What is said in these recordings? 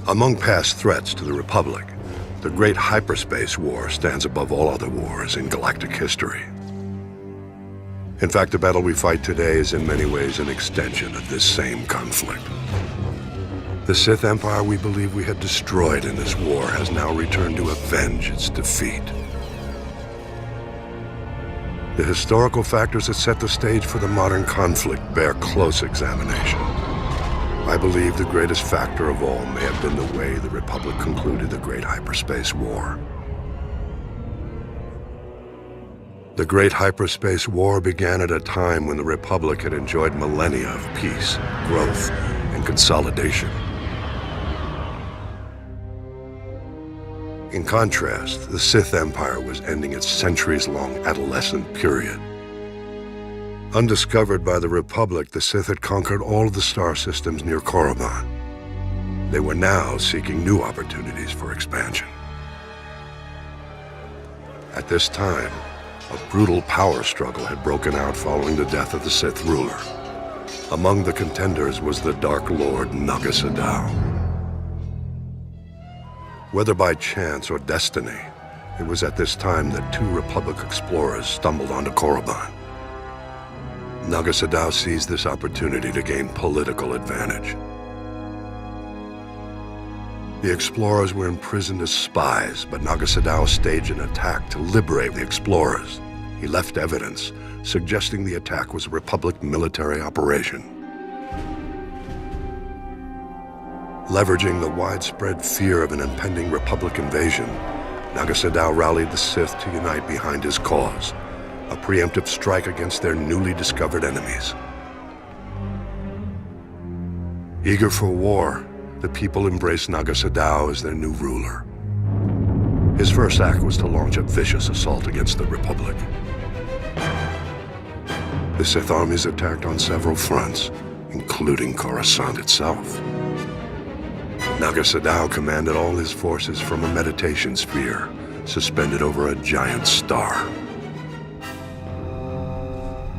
Among past threats to the Republic, the Great Hyperspace War stands above all other wars in galactic history. In fact, the battle we fight today is in many ways an extension of this same conflict. The Sith Empire we believe we had destroyed in this war has now returned to avenge its defeat. The historical factors that set the stage for the modern conflict bear close examination. I believe the greatest factor of all may have been the way the Republic concluded the Great Hyperspace War. The Great Hyperspace War began at a time when the Republic had enjoyed millennia of peace, growth, and consolidation. In contrast, the Sith Empire was ending its centuries-long adolescent period. Undiscovered by the Republic, the Sith had conquered all of the star systems near Korriban. They were now seeking new opportunities for expansion. At this time, a brutal power struggle had broken out following the death of the Sith ruler. Among the contenders was the Dark Lord Naga Sadow. Whether by chance or destiny, it was at this time that two Republic explorers stumbled onto Korriban. Naga Sadow seized this opportunity to gain political advantage. The explorers were imprisoned as spies, but Naga Sadow staged an attack to liberate the explorers. He left evidence, suggesting the attack was a Republic military operation. Leveraging the widespread fear of an impending Republic invasion, Naga Sadow rallied the Sith to unite behind his cause, a preemptive strike against their newly discovered enemies. Eager for war, the people embraced Naga Sadow as their new ruler. His first act was to launch a vicious assault against the Republic. The Sith armies attacked on several fronts, including Coruscant itself. Naga Sadow commanded all his forces from a meditation sphere, suspended over a giant star.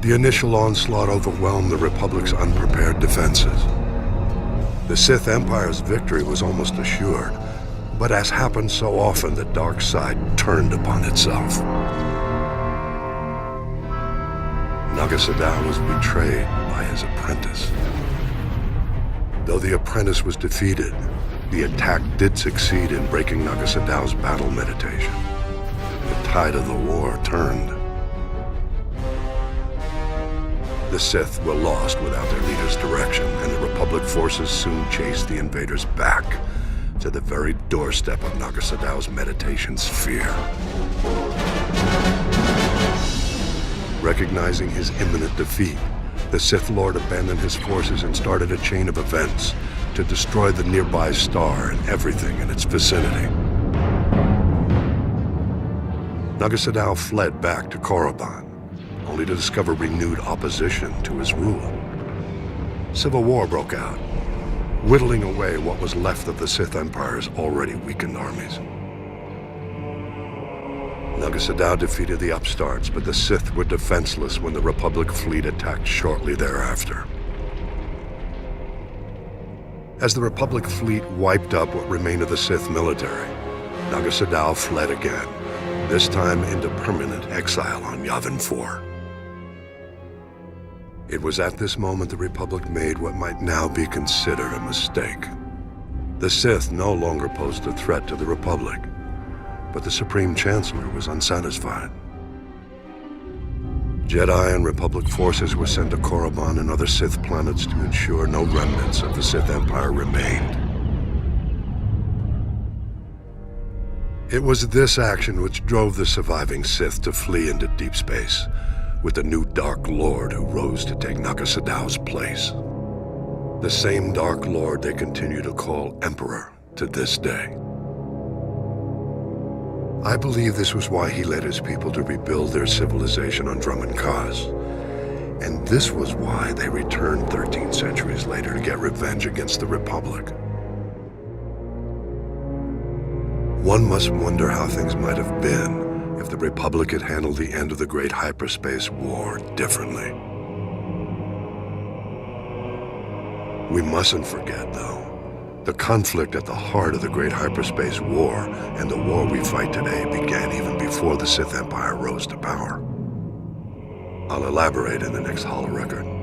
The initial onslaught overwhelmed the Republic's unprepared defenses. The Sith Empire's victory was almost assured, but as happened so often, the dark side turned upon itself. Naga Sadow was betrayed by his apprentice. Though the apprentice was defeated, the attack did succeed in breaking Naga Sadow's battle meditation. The tide of the war turned. The Sith were lost without their leader's direction, and the Republic forces soon chased the invaders back to the very doorstep of Naga Sadow's meditation sphere. Recognizing his imminent defeat, the Sith Lord abandoned his forces and started a chain of events to destroy the nearby star and everything in its vicinity. Naga Sadow fled back to Korriban, only to discover renewed opposition to his rule. Civil war broke out, whittling away what was left of the Sith Empire's already weakened armies. Naga Sadow defeated the upstarts, but the Sith were defenseless when the Republic fleet attacked shortly thereafter. As the Republic fleet wiped up what remained of the Sith military, Naga Sadow fled again, this time into permanent exile on Yavin IV. It was at this moment the Republic made what might now be considered a mistake. The Sith no longer posed a threat to the Republic, but the Supreme Chancellor was unsatisfied. Jedi and Republic forces were sent to Korriban and other Sith planets to ensure no remnants of the Sith Empire remained. It was this action which drove the surviving Sith to flee into deep space, with the new Dark Lord who rose to take Naga Sadow's place. The same Dark Lord they continue to call Emperor to this day. I believe this was why he led his people to rebuild their civilization on Drummond Kaz. And this was why they returned 13 centuries later to get revenge against the Republic. One must wonder how things might have been if the Republic had handled the end of the Great Hyperspace War differently. We mustn't forget, though, The conflict at the heart of the Great Hyperspace War and the war we fight today began even before the Sith Empire rose to power. I'll elaborate in the next holo record.